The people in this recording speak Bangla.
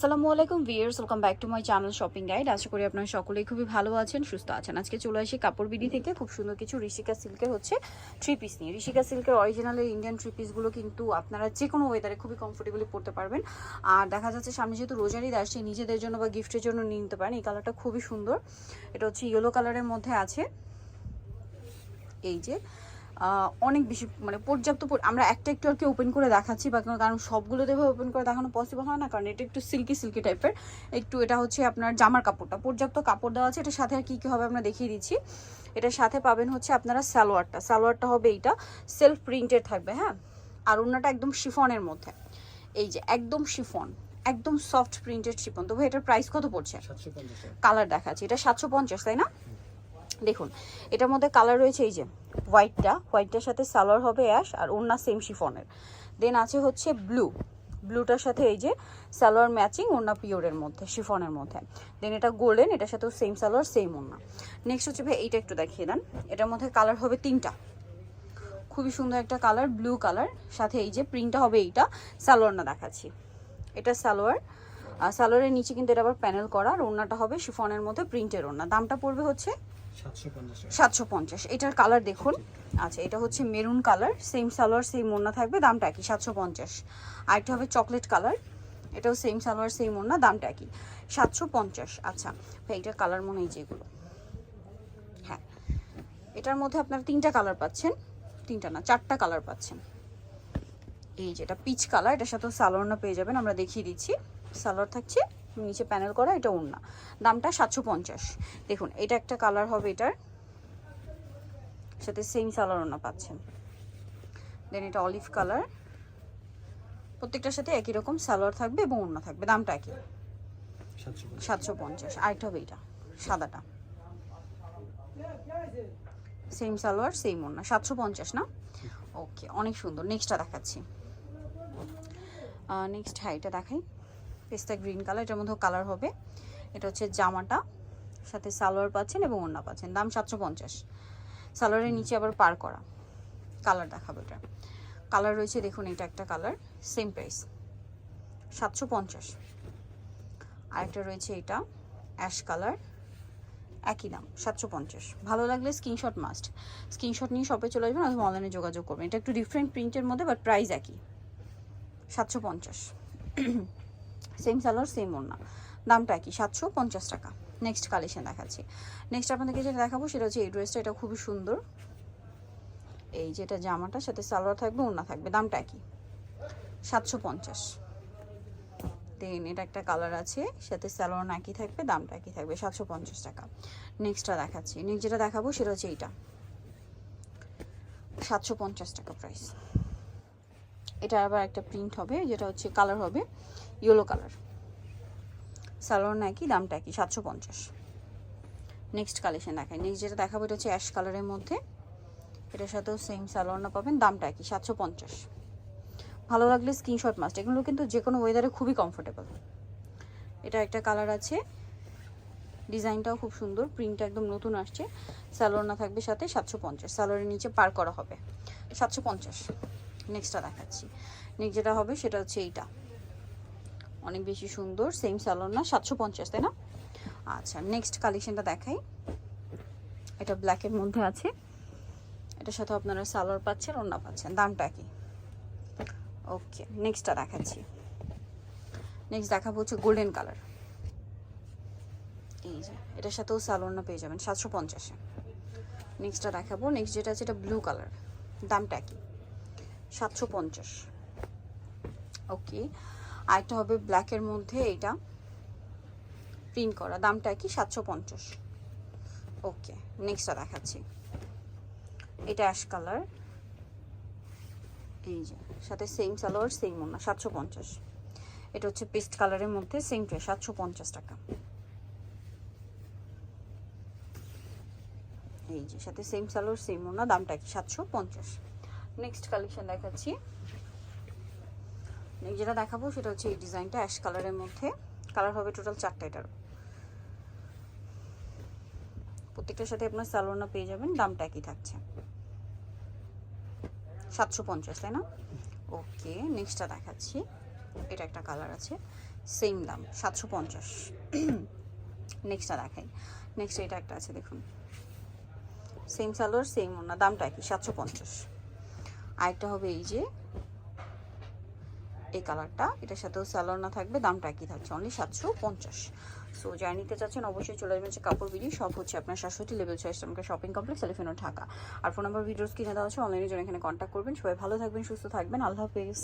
আসসালামু আলাইকুম viewers, welcome back to my channel shopping guide. আশা করি আপনারা সকলেই খুবই ভালো আছেন, সুস্থ আছেন। আজকে চলে আসি কাপড় বিডি থেকে খুব সুন্দর কিছু ঋষিকা সিল্কের থ্রি পিস নিয়ে। ঋষিকা সিল্কের অরিজিনালের ইন্ডিয়ান থ্রি পিসগুলো কিন্তু আপনারা যে কোনো ওয়েদারে খুবই কমফোর্টেবলি পরতে পারবেন। আর দেখা যাচ্ছে সামনে যেহেতু রোজার ঈদ আসছে, নিজেদের জন্য বা গিফটের জন্য নিয়ে নিতে পারেন। এই কালারটা খুবই সুন্দর, এটা হচ্ছে ইয়েলো কালারের মধ্যে আছে। এই যে অনেক বেশি মানে পর্যাপ্ত, আমরা একটা একটু আর কি ওপেন করে দেখাচ্ছি বা কারণ সবগুলো দেবে ওপেন করে দেখানো পসিবল হয় না, কারণ এটা একটু সিল্কি সিল্কি টাইপের। একটু এটা হচ্ছে আপনার জামার কাপড়টা, পর্যাপ্ত কাপড় দেওয়া আছে। এটার সাথে আর কী কী হবে আমরা দেখিয়ে দিচ্ছি। এটার সাথে পাবেন হচ্ছে আপনারা সালোয়ারটা হবে এইটা সেলফ প্রিন্টেড থাকবে, হ্যাঁ। আর ওড়নাটা একদম শিফনের মধ্যে, এই যে একদম শিফন, একদম সফট প্রিন্টেড শিফন। তবে এটার প্রাইস কত পড়ছে? কালার দেখাচ্ছি, এটা 750, তাই না? দেখুন এটার মধ্যে কালার রয়েছে, এই যে হোয়াইটটার সাথে সালোয়ার হবে অ্যাশ, আর ওড়না সেম শিফনের। দেন আছে হচ্ছে ব্লুটার সাথে এই যে সালোয়ার ম্যাচিং, ওড়না পিওরের মধ্যে শিফনের মধ্যে। দেন এটা গোল্ডেন, এটার সাথেও সেম সালোয়ার সেম ওড়না। নেক্সট হচ্ছে ভাই এইটা একটু দেখিয়ে দেন। এটার মধ্যে কালার হবে তিনটা, খুবই সুন্দর একটা কালার, ব্লু কালার, সাথে এই যে প্রিন্টটা হবে এইটা। সালোয়ার না দেখাচ্ছি, এটা সালোয়ার। সালোয়ারের নিচে কিন্তু এটা আবার প্যানেল করা, আর ওড়নাটা হবে শিফনের মধ্যে প্রিন্টের ওড়না। দামটা পড়বে হচ্ছে 750। এটার কালার দেখুন, আচ্ছা এটা হচ্ছে maroon colour, same salwar same ওড়না থাকবে, দামটা একই 750। আর একটা হবে চকলেট কালার, এটাও সেম সালোয়ার সেম ওড়না, দামটা একই 750। আচ্ছা ভাই এটার কালার মনে হয় যেগুলো, হ্যাঁ এটার মধ্যে আপনারা তিনটা কালার পাচ্ছেন, তিনটা না চারটা কালার পাচ্ছেন। এই যেটা পিচ কালার, এটার সাথেও সালোয়ার না পেয়ে যাবেন, আমরা দেখিয়ে দিচ্ছি। সালোয়ার থাকছে, নিচে প্যানেল করা, এটা ওড়না, দামটা 750। দেখুন এটা একটা কালার হবে, এটার সাথে সেম সালোয়ার ওড়না পাচ্ছেন। দেন এটা অলিভ কালার, প্রত্যেকটার সাথে একই রকম সালোয়ার থাকবে এবং ওড়না থাকবে, দামটা একই 750। আরেকটা হবে এটা সাদাটা, সেম সালোয়ার সেম ওড়না, 750 না? ওকে, অনেক সুন্দর। নেক্সটটা দেখাচ্ছি। নেক্সট হ্যাঁ এটা দেখাই, পেস্তা গ্রিন কালার, এটার মধ্যেও কালার হবে। এটা হচ্ছে জামাটা, সাথে সালোয়ার পাচ্ছেন এবং ওড়না পাচ্ছেন, দাম 750। সালোয়ারের নিচে আবার পার করা। কালার দেখাবো, এটা কালার রয়েছে দেখুন, এটা একটা কালার, সেম প্রাইস 750। আরেকটা রয়েছে এটা অ্যাশ কালার, একই দাম 750। ভালো লাগলে স্ক্রিনশট মাস্ট, স্ক্রিনশট নিয়ে শপে চলে আসবেন অথবা অনলাইনে যোগাযোগ করবেন। এটা একটু ডিফারেন্ট প্রিন্টের মধ্যে, বাট প্রাইস একই 750। সেম সালোয়ার সেম ওড়না, দামটা একই 750 টাকা। নেক্সট কালেকশন দেখাচ্ছি। নেক্সট আপনাদেরকে যেটা দেখাবো সেটা হচ্ছে এই ড্রেসটা, এটা খুবই সুন্দর। এই যেটা জামাটার সাথে সালোয়ার থাকবে, ওড়না থাকবে, দামটা একই 750। দেন এটা একটা কালার আছে, সাথে সালোয়ার একই থাকবে, দামটা একই থাকবে 750 টাকা। নেক্সটটা দেখাচ্ছি। নেক্সট যেটা দেখাবো সেটা হচ্ছে এইটা, 750 টাকা প্রাইস। এটা আবার একটা প্রিন্ট হবে, যেটা হচ্ছে কালার হবে ইয়েলো কালার, সালোয়ার একই, দামটা একই 750। নেক্সট কালেকশন দেখাই। নেক্সট যেটা দেখাবো এটা হচ্ছে অ্যাশ কালারের মধ্যে, এটার সাথেও সেম সালোয়ার না পাবেন, দামটা একই 750। ভালো লাগলে স্ক্রিনশট মাস্ট, এগুলো কিন্তু যে কোনো ওয়েদারে খুবই কমফোর্টেবল। এটা একটা কালার আছে, ডিজাইনটাও খুব সুন্দর, প্রিন্টটা একদম নতুন আসছে, সালোয়ার না থাকবে সাথে 750। সালোয়ারের নিচে পার করা হবে 750। নেক্সটটা দেখাচ্ছি। নেক্সট যেটা হবে সেটা হচ্ছে এইটা, অনেক বেশি সুন্দর, সেম সালোয়ার না, 750, তাই না? আচ্ছা নেক্সট কালেকশনটা দেখাই। এটা ব্ল্যাকের মধ্যে আছে, এটার সাথে আপনারা সালোয়ার পাচ্ছেন, ওড়না পাচ্ছেন, দামটা কি? ওকে নেক্সটটা দেখাচ্ছি। নেক্সট দেখাবো হচ্ছে গোল্ডেন কালার, এই যে এটার সাথেও সালোয়ার না পেয়ে যাবেন 750-এ। নেক্সটটা দেখাবো, নেক্সট যেটা আছে এটা ব্লু কালার, দামটা কি? 750। ওকে, আরেকটা হবে ব্ল্যাকের মধ্যে, এইটা প্রিন্ট করা, দামটা কি? 750। ওকে নেক্সটটা দেখাচ্ছি। এটা অ্যাশ কালার, এই যে সাথে সেম সালোয়ার সেম ওড়না, 750। এটা হচ্ছে পেস্ট কালারের মধ্যে, সেম প্রাইস 750 টাকা। এই যে সাথে সেম সালোয়ার সেম ওড়না, দামটা কি? 750। নেক্সট কালেকশন দেখাচ্ছি। নেক্সট যেটা দেখাবো সেটা হচ্ছে এই ডিজাইনটা অ্যাশ কালারের মধ্যে, কালার হবে টোটাল 4টা, এটার প্রত্যেকটার সাথে আপনার সালোয়ার না পেয়ে যাবেন, দামটা একই থাকছে 750, তাই না? ওকে নেক্সটটা দেখাচ্ছি। এটা একটা কালার আছে, সেম দাম 750। নেক্সটটা দেখাই, নেক্সট এটা একটা আছে দেখুন, সেম সালোয়ার সেম ওনা, দামটা কি 750। আরেকটা হবে এই যে এই কালারটা, এটার সাথেও সালোয়ার না থাকবে, দামটা একই থাকছে অনলি 750। সো যারা নিতে চাচ্ছেন অবশ্যই চলে আসবেন যে কাপড় বিডি, সব হচ্ছে আপনার 67 লেভেল 6 আমাকে shopping complex elephant road Dhaka. আর ফোন নাম্বার ভিডিওস কিনে দেওয়া আছে, অনলাইনে জন্য এখানে কন্ট্যাক্ট করবেন। সবাই ভালো থাকবেন, সুস্থ থাকবেন, আল্লাহ হাফেজ।